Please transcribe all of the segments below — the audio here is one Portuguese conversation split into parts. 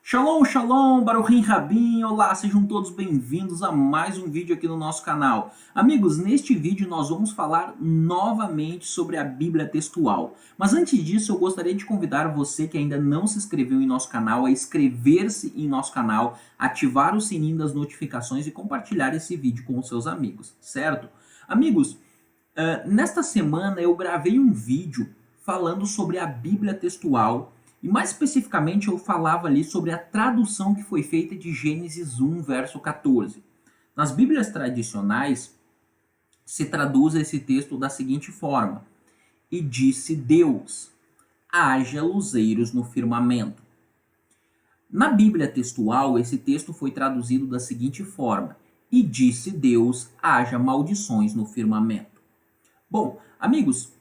Shalom, shalom, Baruchim Rabin, olá, sejam todos bem-vindos a mais um vídeo aqui no nosso canal. Amigos, neste vídeo nós vamos falar novamente sobre a Bíblia textual. Mas antes disso, eu gostaria de convidar você que ainda não se inscreveu em nosso canal a inscrever-se em nosso canal, ativar o sininho das notificações e compartilhar esse vídeo com os seus amigos, certo? Amigos, nesta semana eu gravei um vídeo falando sobre a Bíblia textual. E mais especificamente eu falava ali sobre a tradução que foi feita de Gênesis 1, verso 14. Nas Bíblias tradicionais se traduz esse texto da seguinte forma: E disse Deus, haja luzeiros no firmamento. Na Bíblia textual, esse texto foi traduzido da seguinte forma: E disse Deus, haja maldições no firmamento. Bom, amigos,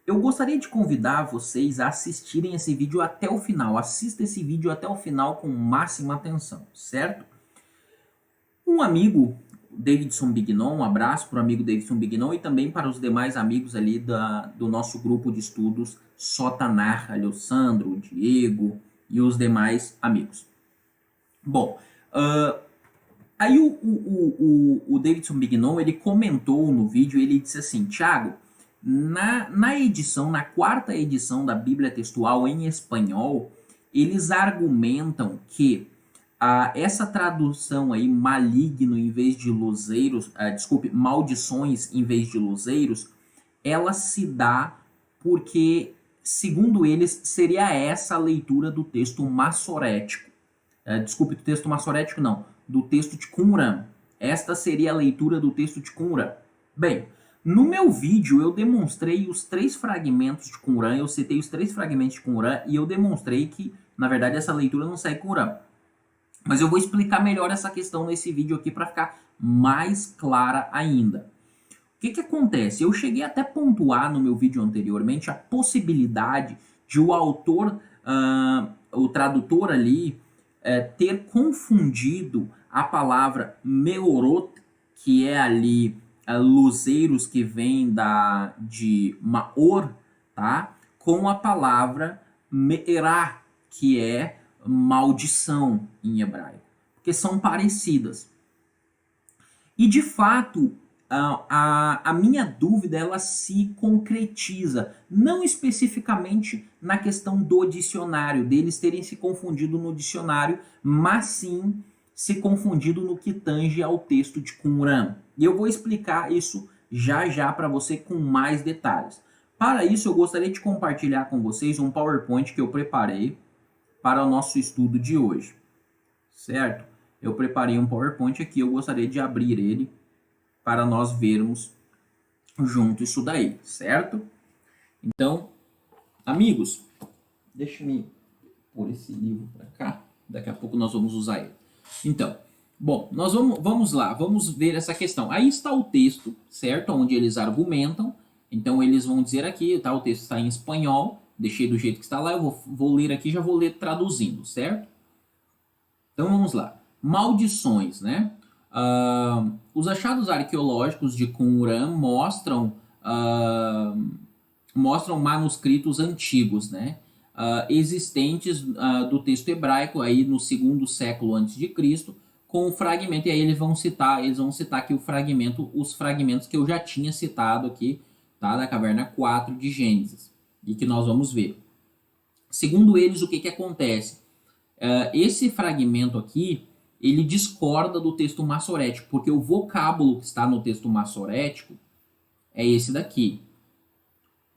eu gostaria de convidar vocês a assistirem esse vídeo até o final. Assista esse vídeo até o final com máxima atenção, certo? Um amigo, Davidson Bignon, um abraço para o amigo Davidson Bignon e também para os demais amigos ali do nosso grupo de estudos Sotanar, Alessandro, Diego e os demais amigos. Bom, aí o Davidson Bignon, ele comentou no vídeo, ele disse assim: Thiago, na quarta edição da Bíblia textual em espanhol, eles argumentam que essa tradução aí, maligno em vez de luzeiros, maldições em vez de luzeiros, ela se dá porque, segundo eles, seria essa a leitura do texto massorético. Do texto massorético não, do texto de Qumran. Esta seria a leitura do texto de Qumran. Bem, no meu vídeo eu demonstrei os 3 fragmentos de Qumran, eu citei os 3 fragmentos de Qumran e eu demonstrei que, na verdade, essa leitura não segue Qumran. Mas eu vou explicar melhor essa questão nesse vídeo aqui para ficar mais clara ainda. O que acontece? Eu cheguei até a pontuar no meu vídeo anteriormente a possibilidade de o autor, o tradutor ali, ter confundido a palavra meorot, que é ali luzeiros que vem de maor, tá? Com a palavra me'erá, que é maldição em hebraico, porque são parecidas. E de fato, a minha dúvida ela se concretiza, não especificamente na questão do dicionário, deles terem se confundido no dicionário, mas sim se confundido no que tange ao texto de Qumran. E eu vou explicar isso já já para você com mais detalhes. Para isso, eu gostaria de compartilhar com vocês um PowerPoint que eu preparei para o nosso estudo de hoje, certo? Eu preparei um PowerPoint aqui, eu gostaria de abrir ele para nós vermos junto isso daí, certo? Então, amigos, deixa-me pôr esse livro para cá, daqui a pouco nós vamos usar ele. Então, bom, nós vamos lá, vamos ver essa questão. Aí está o texto, certo? Onde eles argumentam. Então, eles vão dizer aqui, tá? O texto está em espanhol, deixei do jeito que está lá, eu vou ler aqui, já vou ler traduzindo, certo? Então, vamos lá. Maldições, né? Os achados arqueológicos de Qumran mostram manuscritos antigos, né? Existentes do texto hebraico aí no 2º século antes de Cristo, com o fragmento, e aí eles vão citar aqui os fragmentos que eu já tinha citado aqui, tá? Da caverna 4 de Gênesis, e que nós vamos ver. Segundo eles, o que acontece? Esse fragmento aqui, ele discorda do texto massorético, porque o vocábulo que está no texto massorético é esse daqui,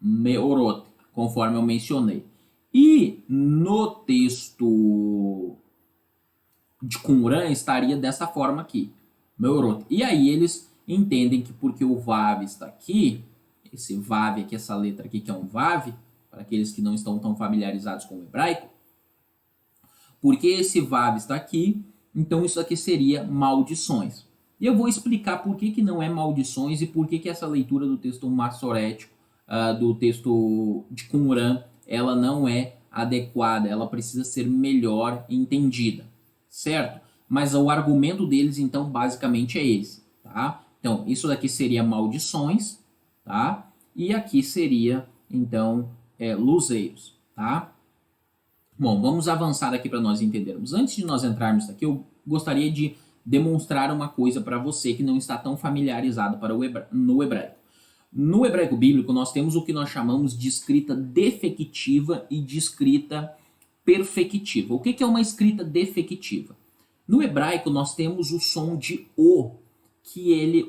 meorot, conforme eu mencionei. E no texto de Qumran estaria dessa forma aqui, meorot. E aí eles entendem que porque o vav está aqui, esse vav aqui, essa letra aqui que é um vav, para aqueles que não estão tão familiarizados com o hebraico, porque esse vav está aqui, então isso aqui seria maldições. E eu vou explicar por que não é maldições e por que essa leitura do texto massorético, do texto de Qumran, ela não é adequada, ela precisa ser melhor entendida, certo? Mas o argumento deles, então, basicamente é esse, tá? Então, isso daqui seria maldições, tá? E aqui seria, então, luzeiros, tá? Bom, vamos avançar aqui para nós entendermos. Antes de nós entrarmos aqui, eu gostaria de demonstrar uma coisa para você que não está tão familiarizado no hebraico. No hebraico bíblico, nós temos o que nós chamamos de escrita defectiva e de escrita perfectiva. O que é uma escrita defectiva? No hebraico, nós temos o som de O,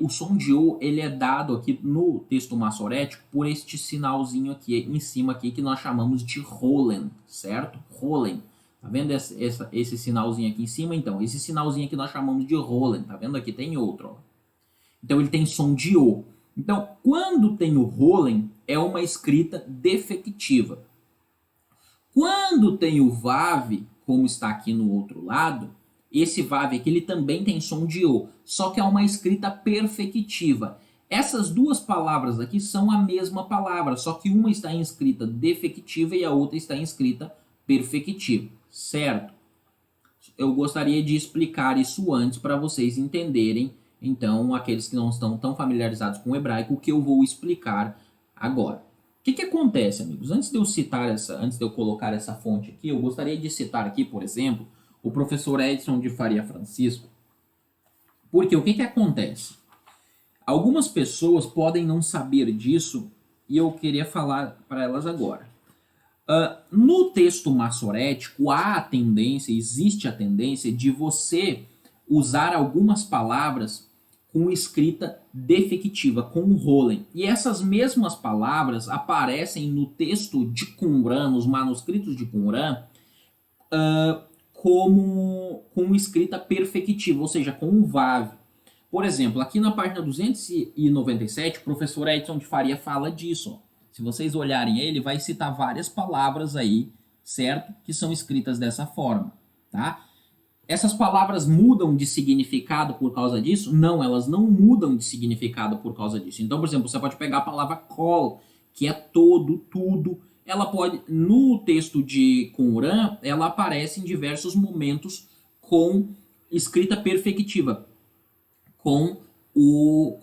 o som de O, ele é dado aqui no texto massorético por este sinalzinho aqui em cima aqui que nós chamamos de Rolen, certo? Rolen. Tá vendo esse sinalzinho aqui em cima? Então, esse sinalzinho aqui nós chamamos de Rolen. Tá vendo aqui? Tem outro, ó. Então, ele tem som de O. Então, quando tem o Rolen, é uma escrita defectiva. Quando tem o Vav, como está aqui no outro lado, esse Vav aqui ele também tem som de O, só que é uma escrita perfectiva. Essas duas palavras aqui são a mesma palavra, só que uma está em escrita defectiva e a outra está em escrita perfectiva, certo? Eu gostaria de explicar isso antes para vocês entenderem, então, aqueles que não estão tão familiarizados com o hebraico, o que eu vou explicar agora. O que acontece, amigos? Antes de eu colocar essa fonte aqui, eu gostaria de citar aqui, por exemplo, o professor Edson de Faria Francisco, porque o que acontece? Algumas pessoas podem não saber disso e eu queria falar para elas agora. No texto massorético, existe a tendência de você usar algumas palavras com escrita defectiva, com o Rolen. E essas mesmas palavras aparecem no texto de Qumran, nos manuscritos de Qumran, com escrita perfectiva, ou seja, com o Vav. Por exemplo, aqui na página 297, o professor Edson de Faria fala disso. Ó. Se vocês olharem ele, vai citar várias palavras aí, certo? Que são escritas dessa forma, tá? Essas palavras mudam de significado por causa disso? Não, elas não mudam de significado por causa disso. Então, por exemplo, você pode pegar a palavra kol, que é todo, tudo. Ela pode, no texto de Qumran, ela aparece em diversos momentos com escrita perfectiva, com o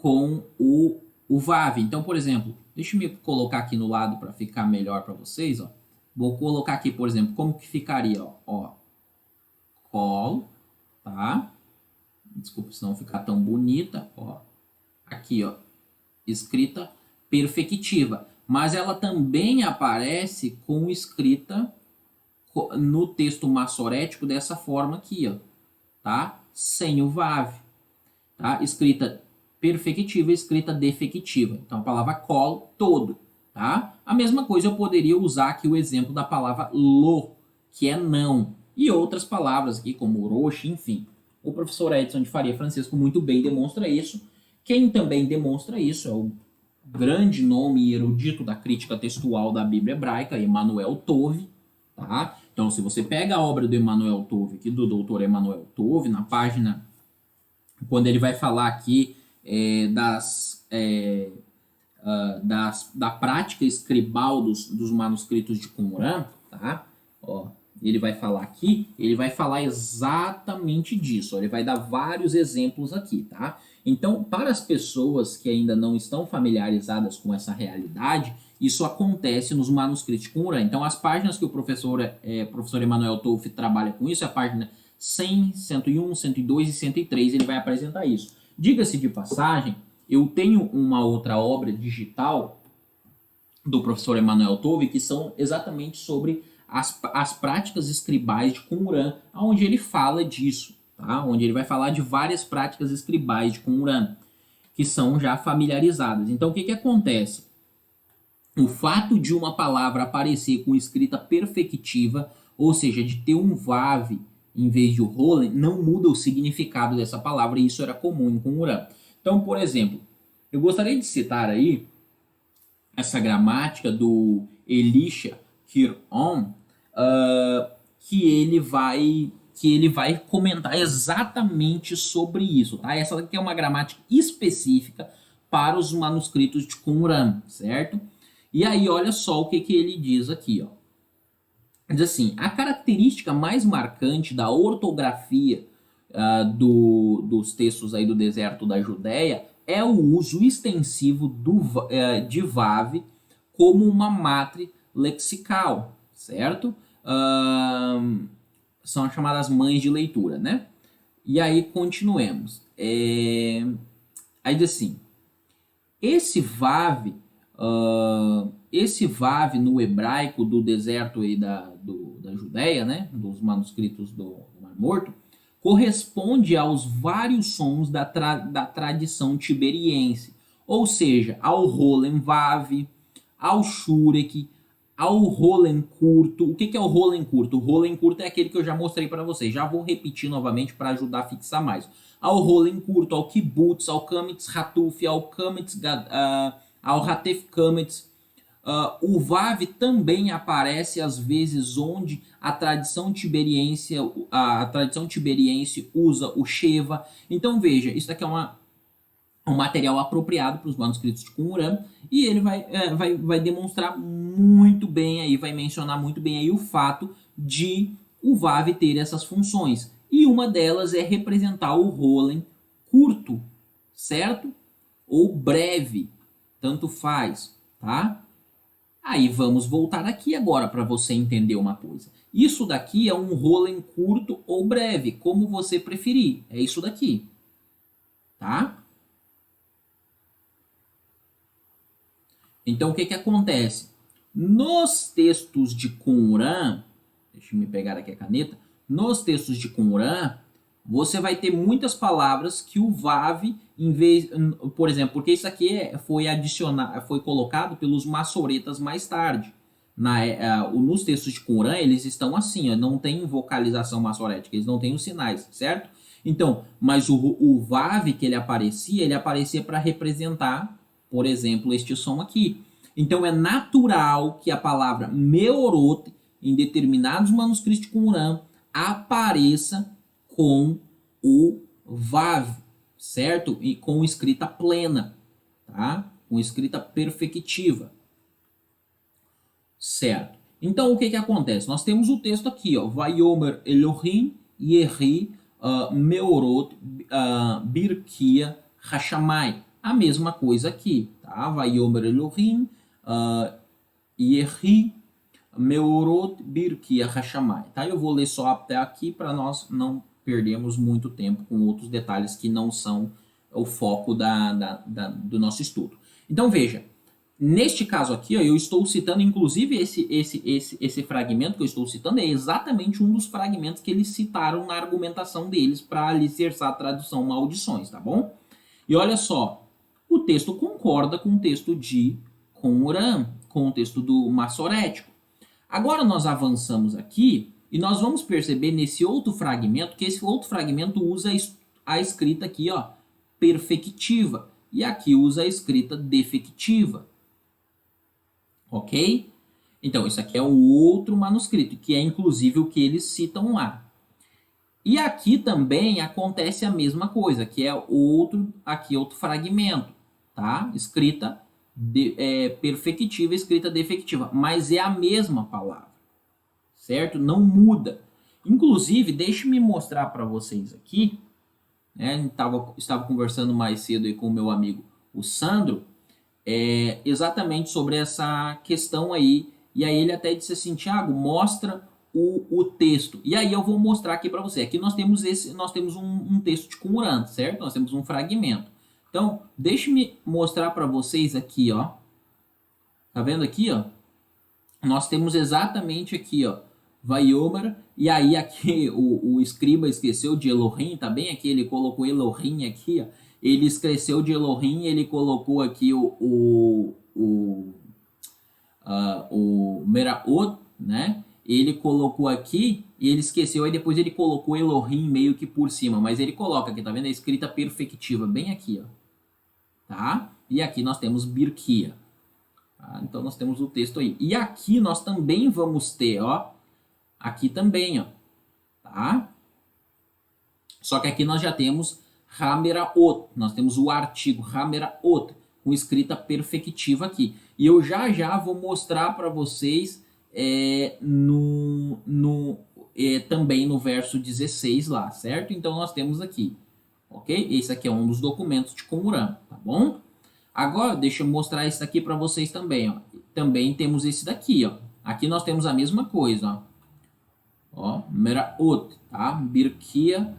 Vav. Então, por exemplo, deixa eu me colocar aqui no lado para ficar melhor para vocês. Ó. Vou colocar aqui, por exemplo, como que ficaria, ó. Col, tá? Desculpa se não ficar tão bonita, ó. Aqui, ó, escrita perfectiva, mas ela também aparece com escrita no texto massorético dessa forma aqui, ó, tá? Sem o Vav, tá? Escrita perfectiva e escrita defectiva. Então a palavra col, todo, tá? A mesma coisa eu poderia usar aqui o exemplo da palavra lo, que é não. E outras palavras aqui, como roxo, enfim. O professor Edson de Faria Francisco muito bem demonstra isso. Quem também demonstra isso é o grande nome e erudito da crítica textual da Bíblia hebraica, Emanuel Tove. Tá? Então, se você pega a obra do Emanuel Tove, aqui do doutor Emanuel Tove, na página, quando ele vai falar aqui da prática escribal dos manuscritos de Qumran, tá? Ó, ele vai falar aqui, ele vai falar exatamente disso. Ó, ele vai dar vários exemplos aqui, tá? Então, para as pessoas que ainda não estão familiarizadas com essa realidade, isso acontece nos manuscritos de Qumran. Então, as páginas que o professor Emanuel Tove trabalha com isso, é a página 100, 101, 102 e 103, ele vai apresentar isso. Diga-se de passagem, eu tenho uma outra obra digital do professor Emanuel Tove que são exatamente sobre as práticas escribais de Qumran, onde ele fala disso, tá? Onde ele vai falar de várias práticas escribais de Qumran, que são já familiarizadas. Então, o que acontece? O fato de uma palavra aparecer com escrita perfectiva, ou seja, de ter um Vav em vez de o Rolen, não muda o significado dessa palavra, e isso era comum em Qumran. Então, por exemplo, eu gostaria de citar aí essa gramática do Elisha Kiron, que ele vai comentar exatamente sobre isso, tá? Essa aqui é uma gramática específica para os manuscritos de Qumran, certo? E aí, olha só o que ele diz aqui, ó. Diz assim, a característica mais marcante da ortografia dos textos aí do deserto da Judéia é o uso extensivo de Vav como uma matriz lexical, certo? são as chamadas mães de leitura, né? E aí continuemos. Aí diz assim, esse Vav no hebraico do deserto aí da Judéia, né, dos manuscritos do Mar Morto, corresponde aos vários sons da tradição tiberiense, ou seja, ao Rolen Vav, ao Shurek, ao Rolen curto. O que é o Rolen curto? O Rolen curto é aquele que eu já mostrei para vocês. Já vou repetir novamente para ajudar a fixar mais. Ao Rolen curto, ao Kibbutz, ao Kametz Hatuf, ao Kametz ao Hatef Kametz. O Vav também aparece às vezes onde a tradição tiberiense usa o Sheva. Então veja, isso daqui é um material apropriado para os manuscritos de Qumran, e ele vai demonstrar muito bem aí, vai mencionar muito bem aí o fato de o Vav ter essas funções. E uma delas é representar o Rolen curto, certo? Ou breve, tanto faz, tá? Aí vamos voltar aqui agora para você entender uma coisa. Isso daqui é um Rolen curto ou breve, como você preferir. É isso daqui, tá? Então, o que acontece? Nos textos de Qumran, deixa eu me pegar aqui a caneta, nos textos de Qumran, você vai ter muitas palavras que o Vav, em vez, por exemplo, porque isso aqui foi colocado pelos maçoretas mais tarde. Nos textos de Qumran, eles estão assim, não tem vocalização maçorética, eles não têm os sinais, certo? Então, mas o Vav que ele aparecia para representar, por exemplo, este som aqui. Então é natural que a palavra meorot, em determinados manuscritos de Qumran, apareça com o Vav, certo? E com escrita plena, tá? Com escrita perfectiva, certo? Então o que acontece? Nós temos o texto aqui, ó, Vayomer Elohim Yehi Meorot Birkia Hashamai. A mesma coisa aqui, tá? Vayomer Elohim Yehi Meorot Birkia Hashamai, tá? Eu vou ler só até aqui para nós não perdermos muito tempo com outros detalhes que não são o foco do nosso estudo. Então veja, neste caso aqui, ó, eu estou citando, inclusive esse fragmento que eu estou citando é exatamente um dos fragmentos que eles citaram na argumentação deles para alicerçar a tradução maldições, tá bom? E olha só, o texto concorda com o texto de Qumran, com o texto do Massorético. Agora nós avançamos aqui e nós vamos perceber nesse outro fragmento que esse outro fragmento usa a escrita aqui, ó, perfectiva, e aqui usa a escrita defectiva. Ok? Então, isso aqui é o outro manuscrito, que é inclusive o que eles citam lá. E aqui também acontece a mesma coisa, que é outro fragmento, tá? Escrita perfectiva, escrita defectiva, mas é a mesma palavra, certo? Não muda. Inclusive, deixe-me mostrar para vocês aqui, né? Estava conversando mais cedo aí com o meu amigo, o Sandro, exatamente sobre essa questão aí, e aí ele até disse assim, Thiago, mostra o texto. E aí eu vou mostrar aqui para você. Aqui nós temos um texto de Qumran, certo? Nós temos um fragmento. Então, deixe-me mostrar para vocês aqui, ó. Tá vendo aqui, ó? Nós temos exatamente aqui, ó, Vayomer, e aí aqui o escriba esqueceu de Elohim, tá bem aqui, ele colocou Elohim aqui, ó. Ele esqueceu de Elohim, ele colocou aqui o Meraot, né? Ele colocou aqui e ele esqueceu, aí depois ele colocou Elohim meio que por cima, mas ele coloca aqui, tá vendo? A escrita perfectiva, bem aqui, ó. Tá? E aqui nós temos Birkia. Tá? Então nós temos o texto aí. E aqui nós também vamos ter, ó, aqui também, ó, tá? Só que aqui nós já temos Hameraot, nós temos o artigo Hameraot, com escrita perfectiva aqui. E eu já vou mostrar para vocês também no verso 16 lá, certo? Então nós temos aqui, ok? Esse aqui é um dos documentos de Qumran, tá bom? Agora deixa eu mostrar esse daqui para vocês também, ó. Também temos esse daqui, ó. Aqui nós temos a mesma coisa, ó. Ó, Meraot, tá? Birkia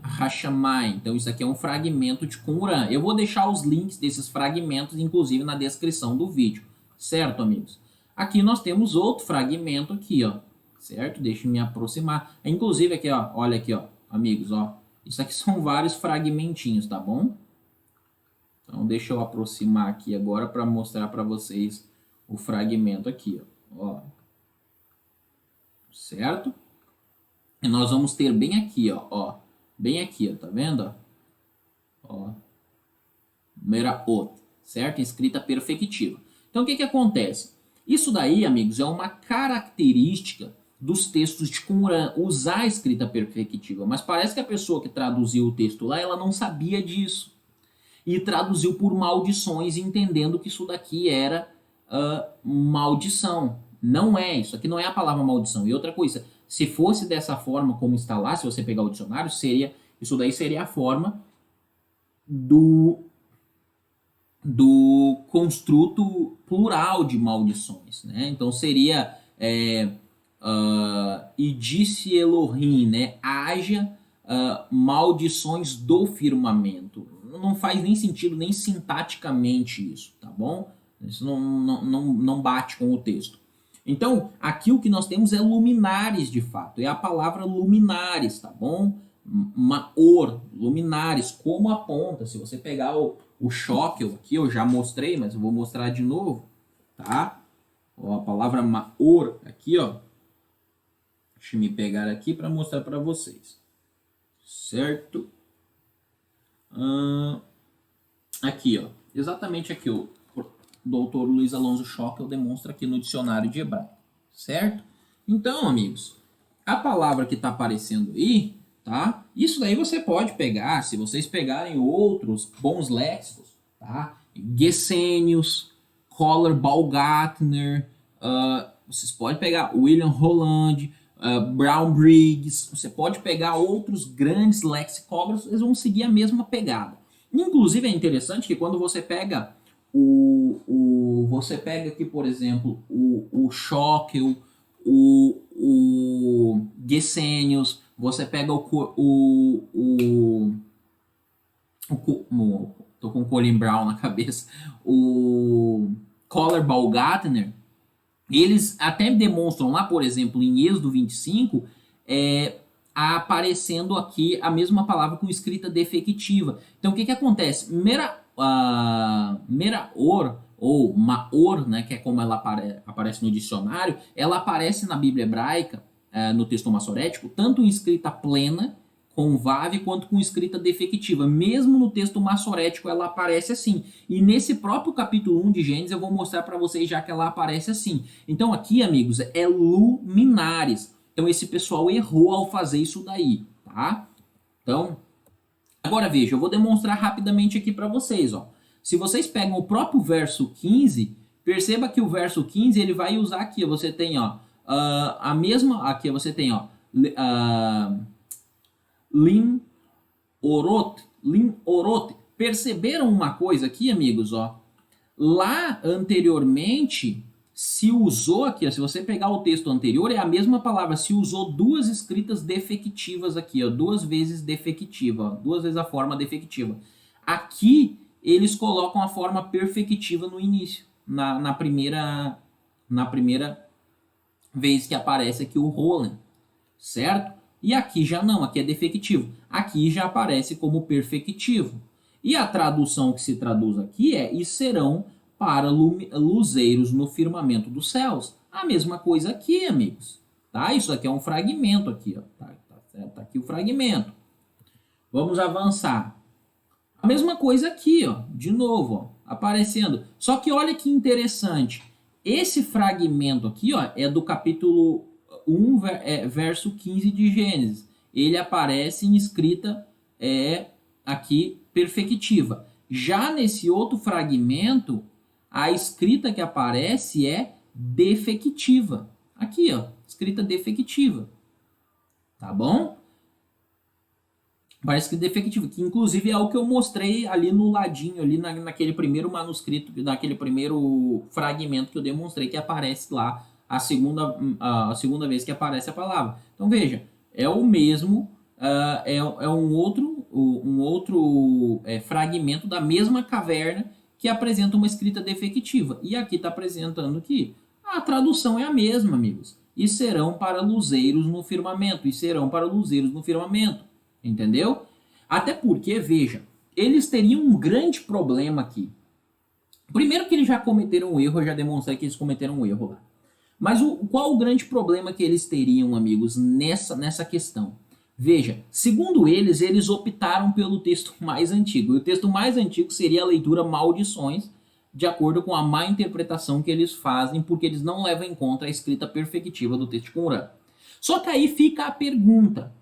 Hashamai. Então isso aqui é um fragmento de Qumran. Eu vou deixar os links desses fragmentos, inclusive, na descrição do vídeo. Certo, amigos? Aqui nós temos outro fragmento aqui, ó. Certo? Deixa eu me aproximar. Inclusive aqui, ó. Olha aqui, ó. Amigos, ó. Isso aqui são vários fragmentinhos, tá bom? Então deixa eu aproximar aqui agora para mostrar para vocês o fragmento aqui, ó. Certo? E nós vamos ter bem aqui, ó, bem aqui, ó, tá vendo? Ó, Meraot, certo? Escrita perfectiva. Então, o que que acontece? Isso daí, amigos, é uma característica dos textos de Qumran, usar a escrita perfectiva. Mas parece que a pessoa que traduziu o texto lá, ela não sabia disso. E traduziu por maldições, entendendo que isso daqui era maldição. Não é, isso aqui não é a palavra maldição. E outra coisa, se fosse dessa forma como está lá, se você pegar o dicionário, isso daí seria a forma do construto plural de maldições, né? Então seria e disse Elohim, né? Haja maldições do firmamento. Não faz nem sentido, nem sintaticamente isso, tá bom? Isso não bate com o texto. Então, aqui o que nós temos é luminares, de fato. É a palavra luminares, tá bom? Maor, luminares, como aponta. Se você pegar o Shokel aqui, eu já mostrei, mas eu vou mostrar de novo, tá? Ó, a palavra Maor aqui, ó. Deixa eu me pegar aqui para mostrar para vocês. Certo? Aqui, ó. Exatamente aqui, o doutor Luiz Alonso Shokel demonstra aqui no dicionário de hebraico. Certo? Então, amigos, a palavra que está aparecendo aí, tá? Isso daí você pode pegar, se vocês pegarem outros bons léxicos, tá? Gesenius, Kohler Baumgartner, vocês podem pegar William Holland, Brown Briggs, você pode pegar outros grandes lexicógrafos, eles vão seguir a mesma pegada. Inclusive é interessante que quando você pega você pega aqui, por exemplo, o Shokel, o Gesenius, você pega tô com o Colin Brown na cabeça, o Kohler Baumgartner, eles até demonstram lá, por exemplo, em Êxodo 25, aparecendo aqui a mesma palavra com escrita defectiva. Então, o que acontece? Meraor, ou Maor, né, que é como ela aparece no dicionário, ela aparece na Bíblia hebraica, no texto massorético, tanto em escrita plena, com Vav, quanto com escrita defectiva. Mesmo no texto massorético ela aparece assim. E nesse próprio capítulo 1 de Gênesis eu vou mostrar para vocês já que ela aparece assim. Então aqui, amigos, é luminares. Então esse pessoal errou ao fazer isso daí, tá? Então, agora veja, eu vou demonstrar rapidamente aqui para vocês, ó. Se vocês pegam o próprio verso 15, perceba que o verso 15 ele vai usar aqui, você tem, ó, a mesma, aqui você tem, ó, Lim Orot. Perceberam uma coisa aqui, amigos, ó? Lá anteriormente se usou aqui, ó, se você pegar o texto anterior, é a mesma palavra, se usou duas escritas defectivas aqui, ó, duas vezes defectiva, ó, duas vezes a forma defectiva. Aqui eles colocam a forma perfectiva no início, na primeira vez que aparece aqui o Roland, certo? E aqui já não, aqui é defectivo. Aqui já aparece como perfectivo. E a tradução que se traduz aqui é: e serão para luzeiros no firmamento dos céus. A mesma coisa aqui, amigos. Tá? Isso aqui é um fragmento aqui, ó. Tá aqui o fragmento. Vamos avançar. A mesma coisa aqui, ó. De novo, ó, aparecendo. Só que olha que interessante. Esse fragmento aqui, ó, é do capítulo 1, verso 15 de Gênesis. Ele aparece em escrita aqui perfectiva. Já nesse outro fragmento, a escrita que aparece é defectiva. Aqui, ó, escrita defectiva. Tá bom? Parece que defectiva, que inclusive é o que eu mostrei ali no ladinho, ali naquele primeiro manuscrito, naquele primeiro fragmento que eu demonstrei, que aparece lá a segunda vez que aparece a palavra. Então veja, é o mesmo, é um outro fragmento da mesma caverna que apresenta uma escrita defectiva. E aqui está apresentando que a tradução é a mesma, amigos. E serão para luzeiros no firmamento. E serão para luzeiros no firmamento. Entendeu? Até porque, veja, eles teriam um grande problema aqui. Primeiro que eles já cometeram um erro, eu já demonstrei que eles cometeram um erro lá. Mas qual o grande problema que eles teriam, amigos, nessa questão? Veja, segundo eles, eles optaram pelo texto mais antigo. E o texto mais antigo seria a leitura Maldições, de acordo com a má interpretação que eles fazem, porque eles não levam em conta a escrita perfectiva do texto de Qumran. Só que aí fica a pergunta.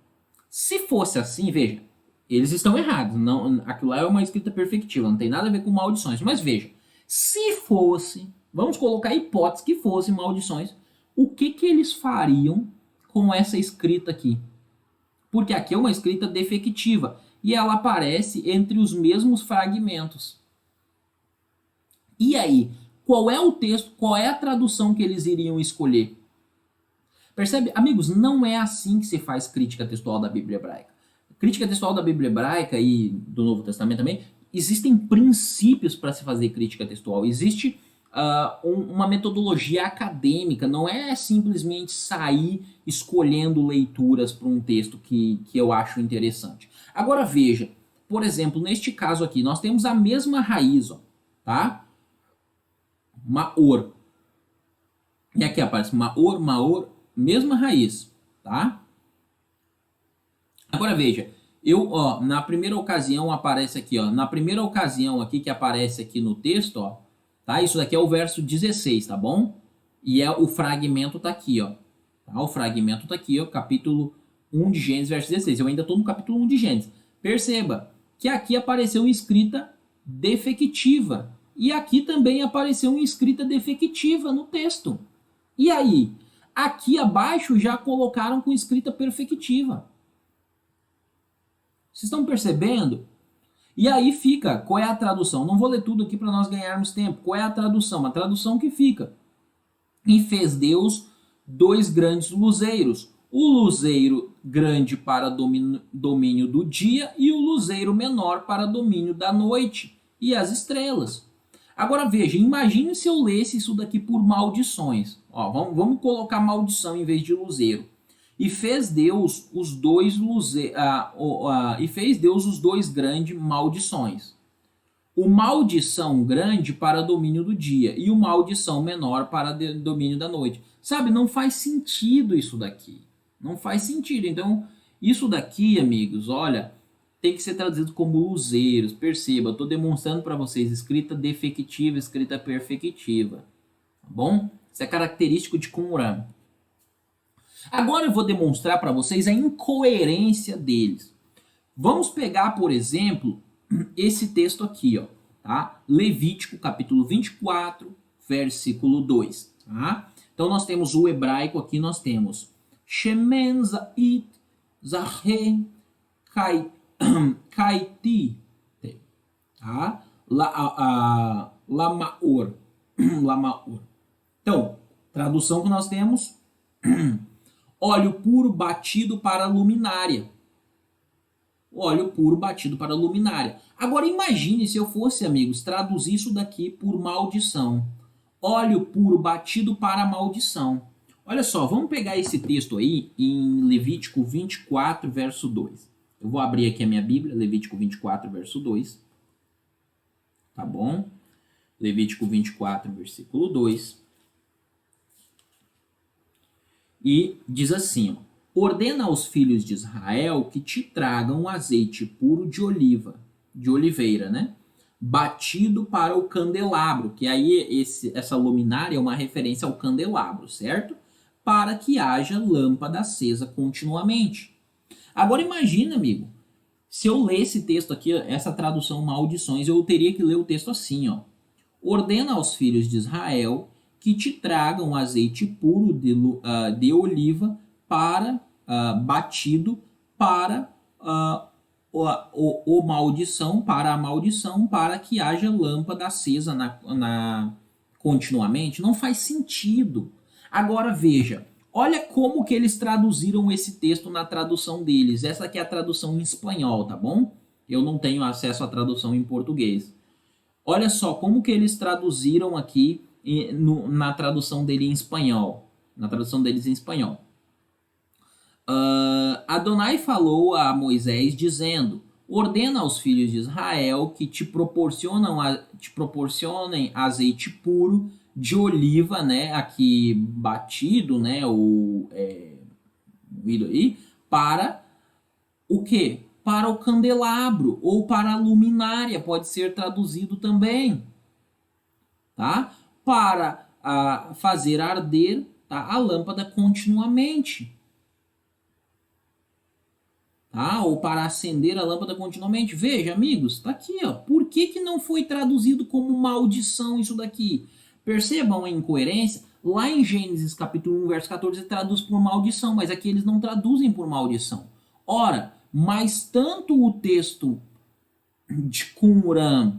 Se fosse assim, veja, eles estão errados. Não, aquilo lá é uma escrita perfectiva, não tem nada a ver com maldições. Mas veja, se fosse, vamos colocar a hipótese que fosse maldições, o que eles fariam com essa escrita aqui? Porque aqui é uma escrita defectiva e ela aparece entre os mesmos fragmentos. E aí, qual é o texto, qual é a tradução que eles iriam escolher? Percebe? Amigos, não é assim que se faz crítica textual da Bíblia hebraica. Crítica textual da Bíblia hebraica e do Novo Testamento também, existem princípios para se fazer crítica textual. Existe uma metodologia acadêmica, não é simplesmente sair escolhendo leituras para um texto que eu acho interessante. Agora veja, por exemplo, neste caso aqui, nós temos a mesma raiz, ó, tá? Maor. E aqui aparece Maor, mesma raiz, tá? Agora veja, na primeira ocasião aparece aqui, ó, na primeira ocasião aqui que aparece aqui no texto, ó, tá? Isso daqui é o verso 16, tá bom? E o fragmento tá aqui, ó. Tá? O fragmento tá aqui, ó, capítulo 1 de Gênesis, verso 16. Eu ainda tô no capítulo 1 de Gênesis. Perceba que aqui apareceu uma escrita defectiva. E aqui também apareceu uma escrita defectiva no texto. E aí? Aqui abaixo já colocaram com escrita perfectiva. Vocês estão percebendo? E aí fica, qual é a tradução? Não vou ler tudo aqui para nós ganharmos tempo. Qual é a tradução? A tradução que fica. E fez Deus 2 grandes luzeiros. O luzeiro grande para domínio do dia e o luzeiro menor para domínio da noite. E as estrelas. Agora veja, imagine se eu lesse isso daqui por maldições. Ó, vamos colocar maldição em vez de luzeiro. E fez Deus os dois grandes maldições. O maldição grande para domínio do dia e o maldição menor para domínio da noite. Sabe, não faz sentido isso daqui. Não faz sentido. Então, isso daqui, amigos, olha, tem que ser traduzido como luzeiros. Perceba, eu estou demonstrando para vocês escrita defectiva, escrita perfectiva. Tá bom? Isso é característico de Qumran. Agora eu vou demonstrar para vocês a incoerência deles. Vamos pegar, por exemplo, esse texto aqui, ó, tá? Levítico, capítulo 24, versículo 2. Tá? Então nós temos o hebraico aqui, nós temos Shemen Zait Zahe Kaiti, tá? Lamaor. Lamaor. Então, tradução que nós temos óleo puro batido para a luminária. Óleo puro batido para a luminária. Agora imagine se eu fosse, amigos, traduzir isso daqui por maldição. Óleo puro batido para a maldição. Olha só, vamos pegar esse texto aí em Levítico 24, verso 2. Eu vou abrir aqui a minha Bíblia, Levítico 24, verso 2. Tá bom? Levítico 24, versículo 2. E diz assim, ó, ordena aos filhos de Israel que te tragam azeite puro de oliveira, né? Batido para o candelabro, que aí essa luminária é uma referência ao candelabro, certo? Para que haja lâmpada acesa continuamente. Agora imagina, amigo, se eu ler esse texto aqui, essa tradução maldições, eu teria que ler o texto assim, ó. Ordena aos filhos de Israel que te tragam azeite puro de oliva para batido para maldição, para a maldição, para que haja lâmpada acesa continuamente. Não faz sentido. Agora veja, olha como que eles traduziram esse texto na tradução deles. Essa aqui é a tradução em espanhol, tá bom? Eu não tenho acesso à tradução em português. Olha só como que eles traduziram aqui na tradução dele em espanhol. Na tradução deles em espanhol. Adonai falou a Moisés dizendo: ordena aos filhos de Israel que te proporcionem azeite puro de oliva, né, aqui batido, né, ou moído aí, para o quê? Para o candelabro ou para a luminária, pode ser traduzido também, tá? Para fazer arder, tá, a lâmpada continuamente. Tá? Ou para acender a lâmpada continuamente. Veja, amigos, tá aqui, ó. Por que que não foi traduzido como maldição isso daqui? Percebam a incoerência? Lá em Gênesis capítulo 1, verso 14, traduz por maldição, mas aqui eles não traduzem por maldição. Ora, mas tanto o texto de Qumran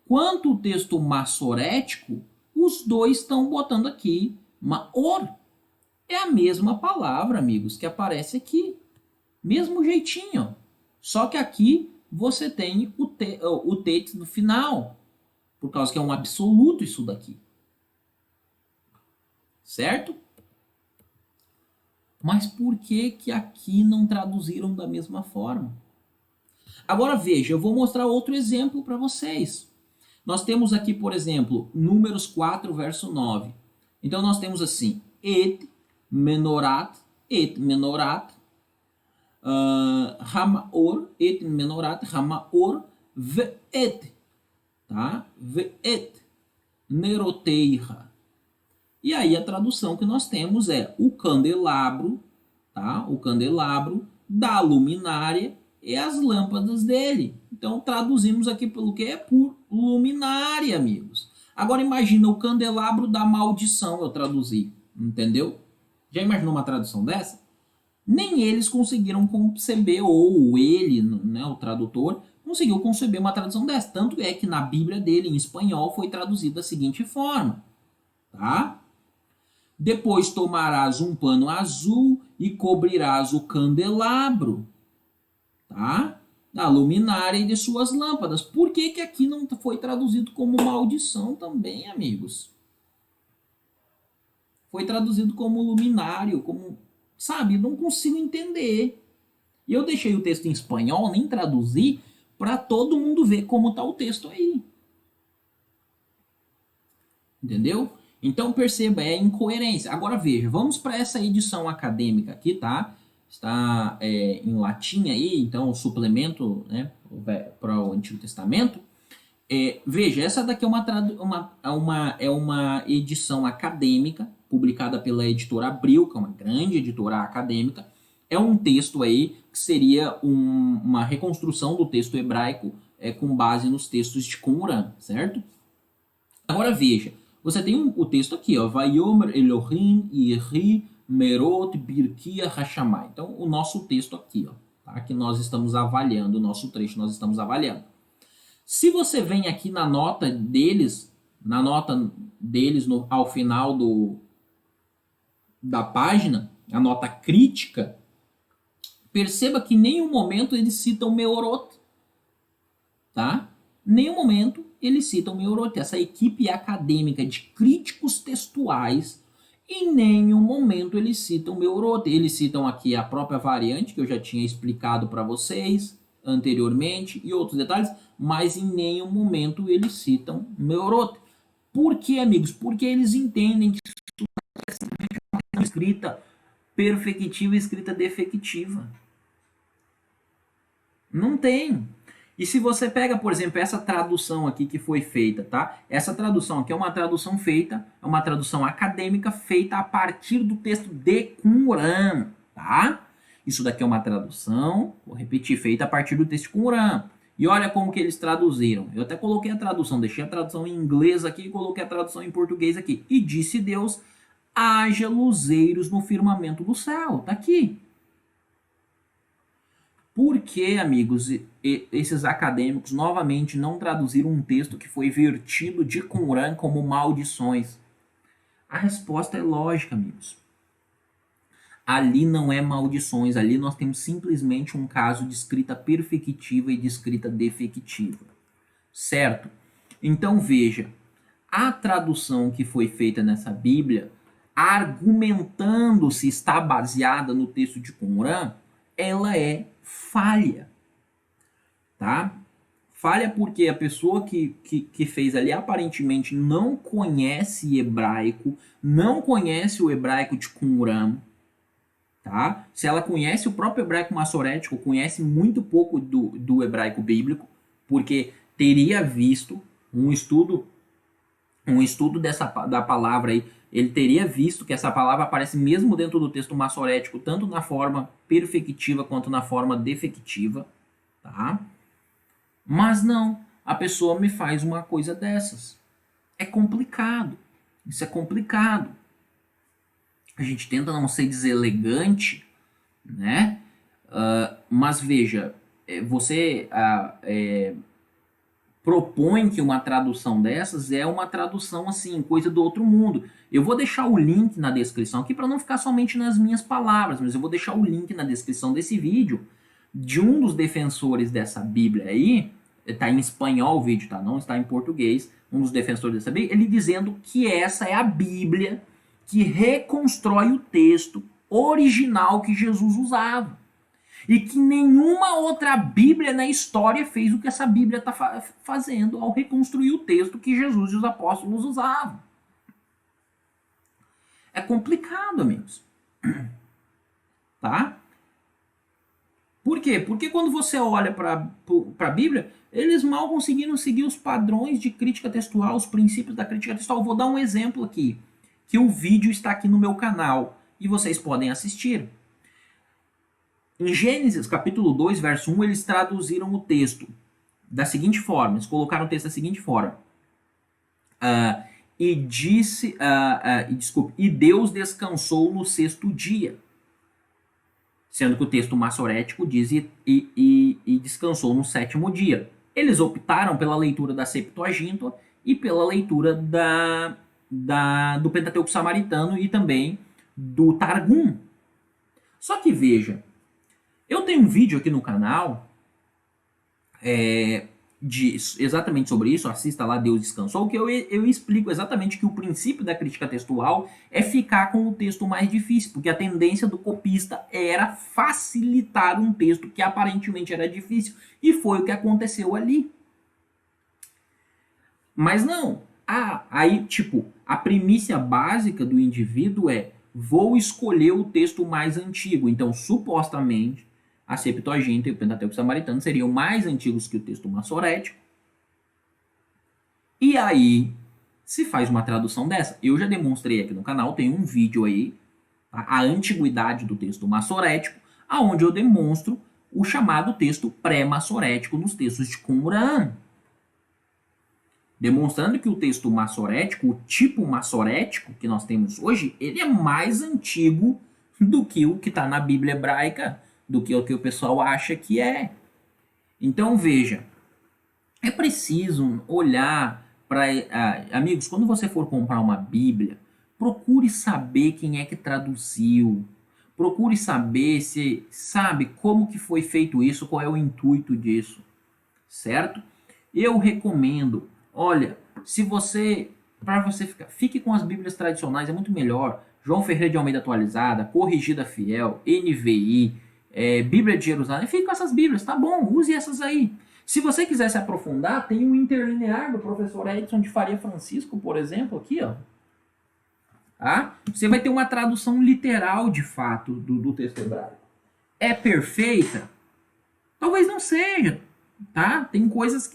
quanto o texto massorético, os dois estão botando aqui maor. É a mesma palavra, amigos, que aparece aqui. Mesmo jeitinho. Só que aqui você tem o texto do final. Por causa que é um absoluto isso daqui. Certo? Mas por que que aqui não traduziram da mesma forma? Agora veja, eu vou mostrar outro exemplo para vocês. Nós temos aqui, por exemplo, Números 4, verso 9. Então nós temos assim, et menorat, Hamaor, et menorat, Hamaor, ve'et, tá? Ve'et, neroteira. E aí a tradução que nós temos é o candelabro, tá? O candelabro da luminária e as lâmpadas dele. Então traduzimos aqui pelo que é por luminária, amigos. Agora imagina o candelabro da maldição, eu traduzi, entendeu? Já imaginou uma tradução dessa? Nem eles conseguiram conceber, ou ele, né, o tradutor, conseguiu conceber uma tradução dessa. Tanto é que na Bíblia dele, em espanhol, foi traduzido da seguinte forma, tá? Depois tomarás um pano azul e cobrirás o candelabro, tá? Da luminária e de suas lâmpadas. Por que que aqui não foi traduzido como maldição também, amigos? Foi traduzido como luminário, como... Sabe, não consigo entender. E eu deixei o texto em espanhol, nem traduzi, para todo mundo ver como está o texto aí. Entendeu? Então perceba, é incoerência. Agora veja, vamos para essa edição acadêmica aqui, tá? Está em latim aí, então o suplemento, né, para o Antigo Testamento. Veja, essa daqui é uma edição acadêmica, publicada pela editora Abril, que é uma grande editora acadêmica. É um texto aí que seria uma reconstrução do texto hebraico com base nos textos de Qumran, certo? Agora veja, você tem o texto aqui, ó, Vayomer Elohim Yeri Merot Birkia Hashamai. Então, o nosso texto aqui, ó, tá? Que nós estamos avaliando, o nosso trecho nós estamos avaliando. Se você vem aqui na nota deles, ao final da página, a nota crítica, perceba que em nenhum momento eles citam Meorot, tá? Em nenhum momento eles citam Meorot. Essa equipe acadêmica de críticos textuais, em nenhum momento eles citam Meorot. Eles citam aqui a própria variante, que eu já tinha explicado para vocês anteriormente, e outros detalhes, mas em nenhum momento eles citam Meorot. Por que, amigos? Porque eles entendem que isso é escrita perfectiva e escrita defectiva. Não tem. E se você pega, por exemplo, essa tradução aqui que foi feita, tá? Essa tradução aqui é uma tradução feita, é uma tradução acadêmica feita a partir do texto de Qumran, tá? Isso daqui é uma tradução, vou repetir, feita a partir do texto de Qumran. E olha como que eles traduziram. Eu até coloquei a tradução, deixei a tradução em inglês aqui e coloquei a tradução em português aqui. E disse Deus, haja luzeiros no firmamento do céu. Tá aqui. Por que, amigos, esses acadêmicos novamente não traduziram um texto que foi vertido de Qumran como maldições? A resposta é lógica, amigos. Ali não é maldições, ali nós temos simplesmente um caso de escrita perfectiva e de escrita defectiva, certo? Então veja, a tradução que foi feita nessa Bíblia, argumentando se está baseada no texto de Qumran, ela é falha, tá? Falha porque a pessoa que fez ali aparentemente não conhece hebraico, não conhece o hebraico de Qumran, tá? Se ela conhece o próprio hebraico massorético, conhece muito pouco do hebraico bíblico, porque teria visto um estudo da palavra aí, ele teria visto que essa palavra aparece mesmo dentro do texto massorético, tanto na forma perfectiva quanto na forma defectiva, tá? Mas não, a pessoa me faz uma coisa dessas. É complicado. Isso é complicado. A gente tenta não ser deselegante, né? Mas veja, você propõe que uma tradução dessas é uma tradução assim, coisa do outro mundo. Eu vou deixar o link na descrição aqui para não ficar somente nas minhas palavras, mas eu vou deixar o link na descrição desse vídeo de um dos defensores dessa Bíblia aí, está em espanhol o vídeo, tá? Não está em português, um dos defensores dessa Bíblia, ele dizendo que essa é a Bíblia que reconstrói o texto original que Jesus usava. E que nenhuma outra Bíblia na história fez o que essa Bíblia está fazendo ao reconstruir o texto que Jesus e os apóstolos usavam. É complicado, amigos. Tá? Por quê? Porque quando você olha para a Bíblia, eles mal conseguiram seguir os padrões de crítica textual, os princípios da crítica textual. Vou dar um exemplo aqui, que o vídeo está aqui no meu canal e vocês podem assistir. Em Gênesis, capítulo 2, verso 1, eles traduziram o texto da seguinte forma, eles colocaram o texto da seguinte forma. E Deus descansou no sexto dia. Sendo que o texto massorético diz e descansou no sétimo dia. Eles optaram pela leitura da Septuaginta e pela leitura do Pentateuco Samaritano e também do Targum. Só que veja, eu tenho um vídeo aqui no canal exatamente sobre isso, assista lá, Deus Descansou, que eu explico exatamente que o princípio da crítica textual é ficar com o texto mais difícil, porque a tendência do copista era facilitar um texto que aparentemente era difícil, e foi o que aconteceu ali. Mas não, aí tipo, a primícia básica do indivíduo é: vou escolher o texto mais antigo, então supostamente a Septuaginta e o Pentateuco Samaritano seriam mais antigos que o texto massorético. E aí se faz uma tradução dessa. Eu já demonstrei aqui no canal, tem um vídeo aí, tá? A antiguidade do texto massorético, aonde eu demonstro o chamado texto pré-massorético nos textos de Qumran. Demonstrando que o texto massorético, o tipo massorético que nós temos hoje, ele é mais antigo do que o que está na Bíblia hebraica, do que o pessoal acha que é. Então veja, é preciso olhar para... amigos, quando você for comprar uma Bíblia, procure saber quem é que traduziu, procure saber se sabe como que foi feito isso, qual é o intuito disso, certo? Eu recomendo, olha, para você fique com as Bíblias tradicionais, é muito melhor. João Ferreira de Almeida Atualizada, Corrigida Fiel, NVI, Bíblia de Jerusalém, fique com essas Bíblias, tá bom, use essas aí. Se você quiser se aprofundar, tem um interlinear do professor Edson de Faria Francisco, por exemplo, aqui, ó. Tá? Você vai ter uma tradução literal, de fato, do texto hebraico. É perfeita? Talvez não seja, tá? Tem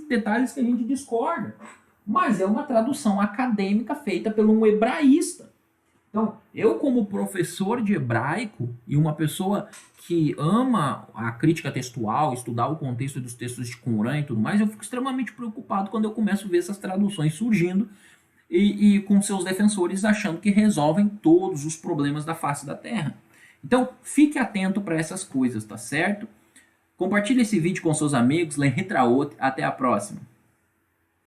detalhes que a gente discorda. Mas é uma tradução acadêmica feita por um hebraísta. Então, eu como professor de hebraico e uma pessoa que ama a crítica textual, estudar o contexto dos textos de Qumran e tudo mais, eu fico extremamente preocupado quando eu começo a ver essas traduções surgindo e com seus defensores achando que resolvem todos os problemas da face da Terra. Então, fique atento para essas coisas, tá certo? Compartilhe esse vídeo com seus amigos, Lenritraot, até a próxima.